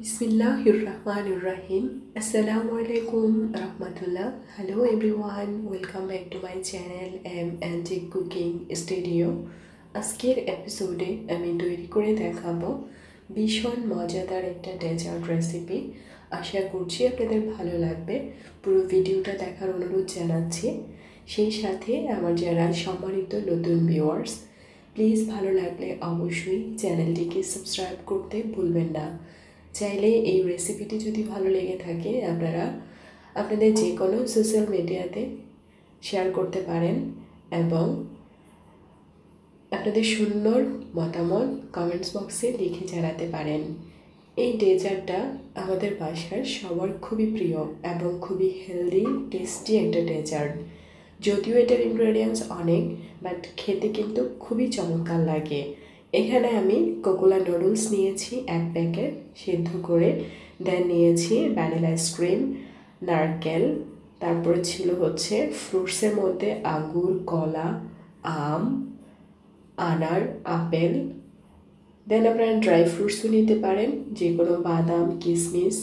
Bismillahirrahmanirrahim. Assalamualaikum rahmatullah. Hello everyone. Welcome back to my channel Antique Cooking Studio. আজকের এপিসোডে আমি তৈরি করে দেখাবো ভীষণ মজাদার একটা ডেজার্ট রেসিপি। আশা করছি আপনাদের ভালো লাগবে। পুরো ভিডিওটা দেখার অনুরোধ জানাচ্ছি। সেই সাথে আমার যারা সম্মানিত নতুন ভিউয়ার্স, প্লিজ ভালো লাগলে অবশ্যই চ্যানেলটিকে সাবস্ক্রাইব করতে ভুলবেন না। চাইলে এই রেসিপিটি যদি ভালো লেগে থাকে আপনারা আপনাদের যে কোনো সোশ্যাল মিডিয়াতে শেয়ার করতে পারেন এবং আপনাদের সুন্দর মতামত কমেন্টস বক্সে লিখে জানাতে পারেন। এই ডেজার্টটা আমাদের বাসার সবার খুবই প্রিয় এবং খুবই হেলদি টেস্টি একটা ডেজার্ট। যদিও এটার ইনগ্রেডিয়েন্টস অনেক, বাট খেতে কিন্তু খুবই চমৎকার লাগে। এখানে আমি কোকোলা নুডলস নিয়েছি 1 প্যাকেট সিদ্ধ করে, দেন নিয়েছি ভ্যানিলা আইসক্রিম, নারকেল, তারপরে ছিল হচ্ছে ফ্রুটসের মধ্যে আঙ্গুর, কলা, আম, আনার, আপেল, দেন আপনারা ড্রাই ফ্রুটসও নিতে পারেন, যে কোনো বাদাম, কিশমিশ।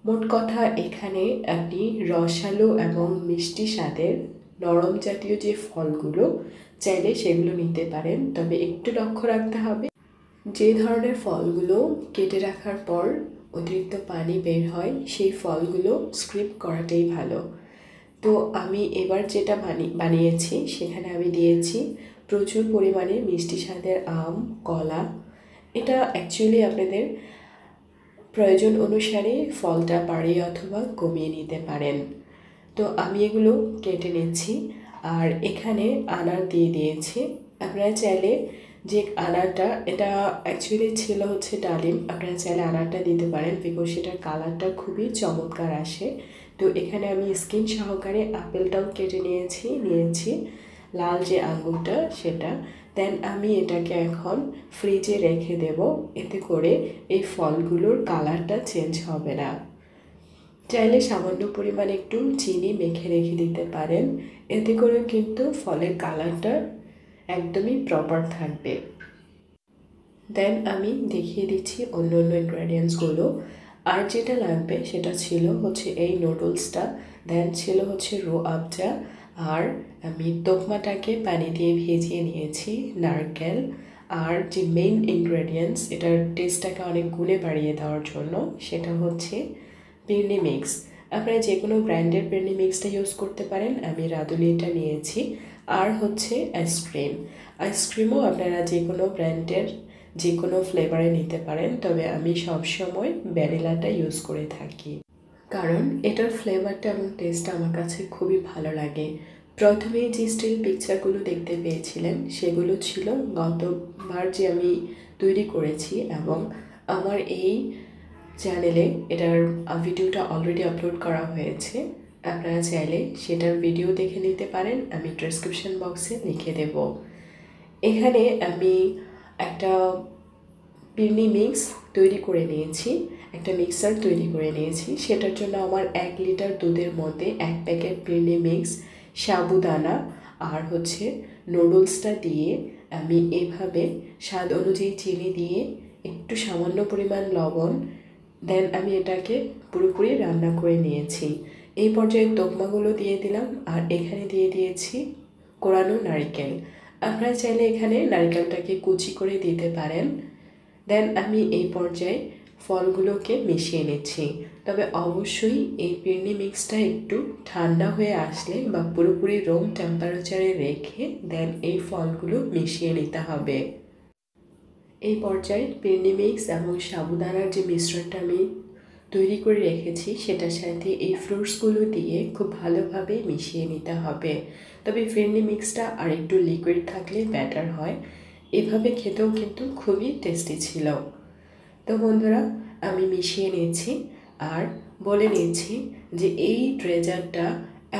মোট কথা এখানে আপনি রসালো এবং মিষ্টি স্বাদের নরম জাতীয় যে ফলগুলো চাইলে সেগুলো নিতে পারেন, তবে একটু লক্ষ্য রাখতে হবে যে ধরনের ফলগুলো কেটে রাখার পর অতিরিক্ত পানি বের হয় সেই ফলগুলো স্কিপ করাটাই ভালো। তো আমি এবার যেটা বানিয়েছি সেখানে আমি দিয়েছি প্রচুর পরিমাণে মিষ্টি স্বাদের আম, কলা। এটা অ্যাকচুয়ালি আপনাদের প্রয়োজন অনুসারে ফলটা বাড়িয়ে অথবা কমিয়ে নিতে পারেন। তো আমি এগুলো কেটে নিচ্ছি। আর এখানে আনার দিয়ে দিয়েছি। আপনারা চাইলে যে আনারটা, এটা অ্যাকচুয়ালি ছিল হচ্ছে ডালিম, আপনারা চাইলে আনারটা দিতে পারেন, বিকজ সেটার কালারটা খুবই চমৎকার আসে। তো এখানে আমি স্কিন সহকারে আপেলটাও কেটে নিয়েছি লাল যে আঙ্গুরটা সেটা। দেন আমি এটাকে এখন ফ্রিজে রেখে দেব, এতে করে এই ফলগুলোর কালারটা চেঞ্জ হবে না। চাইলে সামান্য পরিমাণে একটু চিনি মেখে রেখে দিতে পারেন, এতে করে কিন্তু ফলের কালারটা একদমই প্রপার থাকবে। দেন আমি দেখিয়ে দিচ্ছি অন্য ইনগ্রেডিয়েন্টসগুলো। আর যেটা লাগবে সেটা ছিল হচ্ছে এই নুডলসটা, দেন ছিল হচ্ছে রো আফজা, আর আমি তোকমাটাকে পানি দিয়ে ভিজিয়ে নিয়েছি, নারকেল, আর যে মেইন ইনগ্রেডিয়েন্টস এটার টেস্টটাকে অনেক গুণে বাড়িয়ে দেওয়ার জন্য সেটা হচ্ছে পিরনি মিক্স। আপনারা যে কোনো ব্র্যান্ডের পিরনি মিক্সটা ইউজ করতে পারেন, আমি রাঁধুনিটা নিয়েছি। আর হচ্ছে আইসক্রিমও আপনারা যে কোনো ব্র্যান্ডের যে কোনো ফ্লেভারে নিতে পারেন, তবে আমি সবসময় ভ্যানিলাটা ইউজ করে থাকি, কারণ এটার ফ্লেভারটা এবং টেস্টটা আমার কাছে খুবই ভালো লাগে। প্রথমে যে স্টিল পিকচারগুলো দেখতে পেয়েছিলেন সেগুলো ছিল গতবার যে আমি তৈরি করেছি, এবং আমার এই চ্যানেলে এটার ভিডিওটা অলরেডি আপলোড করা হয়েছে। আপনারা চাইলে সেটার ভিডিও দেখে নিতে পারেন, আমি ডেসক্রিপশন বক্সে লিখে দেব। এখানে আমি একটা পিরনি মিক্স তৈরি করে নিয়েছি, একটা মিক্সার তৈরি করে নিয়েছি। সেটার জন্য আমার 1 লিটার দুধের মধ্যে 1 প্যাকেট পিরনি মিক্স, সাবুদানা আর হচ্ছে নুডলসটা দিয়ে আমি এভাবে স্বাদ অনুযায়ী চিনি দিয়ে একটু সামান্য পরিমাণ লবণ, দেন আমি এটাকে পুরোপুরি রান্না করে নিয়েছি। এই পর্যায়ে তোকমাগুলো দিয়ে দিলাম, আর এখানে দিয়ে দিয়েছি কোরানো নারকেল। আপনারা চাইলে এখানে নারকেলটাকে কুচি করে দিতে পারেন। দেন আমি এই পর্যায়ে ফলগুলোকে মিশিয়ে নিচ্ছি, তবে অবশ্যই এই পিরনি মিক্সটা একটু ঠান্ডা হয়ে আসলে বা পুরোপুরি রুম টেম্পারেচারে রেখে দেন এই ফলগুলো মিশিয়ে নিতে হবে। এই পর্যায়ে পিরনি মিক্স এবং সাবুদানার যে মিশ্রণটা আমি তৈরি করে রেখেছি সেটার সাথে এই ফ্রুটসগুলো দিয়ে খুব ভালোভাবে মিশিয়ে নিতে হবে। তবে পিরনি মিক্সটা আর একটু লিকুইড থাকলে বেটার হয়, এভাবে খেতেও কিন্তু খুবই টেস্টি ছিল। তো বন্ধুরা, আমি মিশিয়ে নিয়েছি আর বলে নিয়েছি যে এই ডেজার্টটা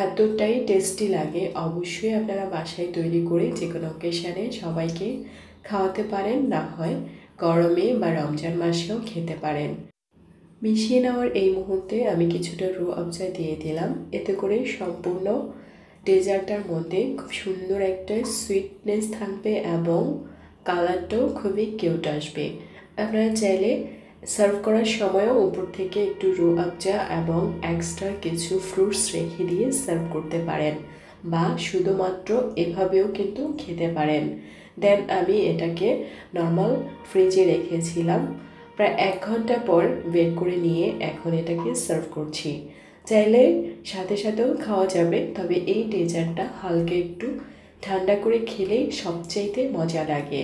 এতটাই টেস্টি লাগে, অবশ্যই আপনারা বাসায় তৈরি করে যে কোনো অকেশানে সবাইকে খাওয়াতে পারেন, না হয় গরমে বা রমজান মাসেও খেতে পারেন। মিশিয়ে নেওয়ার এই মুহূর্তে আমি কিছুটা রু আফজা দিয়ে দিলাম, এতে করে সম্পূর্ণ ডেজার্টটার মধ্যে খুব সুন্দর একটা সুইটনেস থাকবে এবং কালারটাও খুবই কিউট আসবে। আপনারা চাইলে সার্ভ করার সময়ও উপর থেকে একটু রুহ আফজা এবং এক্সট্রা কিছু ফ্রুটস রেখে দিয়ে সার্ভ করতে পারেন, বা শুধুমাত্র এভাবেও কিন্তু খেতে পারেন। দেন আমি এটাকে নর্মাল ফ্রিজে রেখেছিলাম। প্রায় 1 ঘন্টা পর বের করে নিয়ে এখন এটাকে সার্ভ করছি। চাইলে সাথে সাথেও খাওয়া যাবে, তবে এই ডেজার্টটা হালকা একটু ঠান্ডা করে খেলেই সবচাইতে মজা লাগে।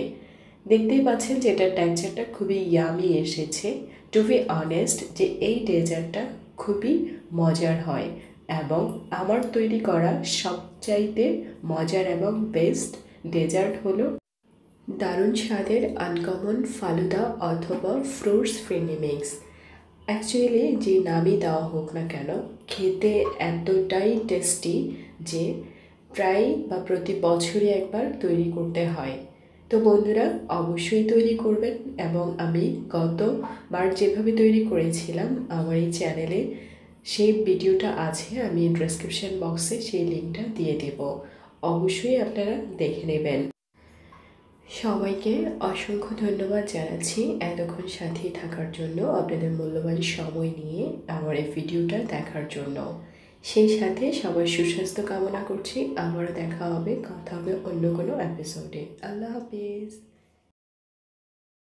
দেখতেই পাচ্ছেন যে এটার টেক্সচারটা খুবই ইয়ামি এসেছে। টু বি অনেস্ট, যে এই ডেজার্টটা খুবই মজার হয় এবং আমার তৈরি করা সবচাইতে মজার এবং বেস্ট ডেজার্ট হলো দারুণ স্বাদের আনকমন ফালুদা অথবা ফ্রুটস ফ্রেন্ডলি মিক্স। অ্যাকচুয়ালি যে নামই দেওয়া হোক না কেন, খেতে এতটাই টেস্টি যে প্রায় বা প্রতি বছরই একবার তৈরি করতে হয়। তো বন্ধুরা অবশ্যই তৈরি করবেন, এবং আমি গতবার যেভাবে তৈরি করেছিলাম আমার এই চ্যানেলে সেই ভিডিওটা আছে, আমি ডেসক্রিপশন বক্সে সেই লিঙ্কটা দিয়ে দেব, অবশ্যই আপনারা দেখে নেবেন। সবাইকে অসংখ্য ধন্যবাদ জানাচ্ছি এতক্ষণ সাথেই থাকার জন্য, আপনাদের মূল্যবান সময় নিয়ে আমার এই ভিডিওটা দেখার জন্য। সেই সাথে সবার সুস্বাস্থ্য কামনা করছি। আবারও দেখা হবে, কথা হবে অন্য কোনো এপিসোডে। আল্লাহ হাফিজ।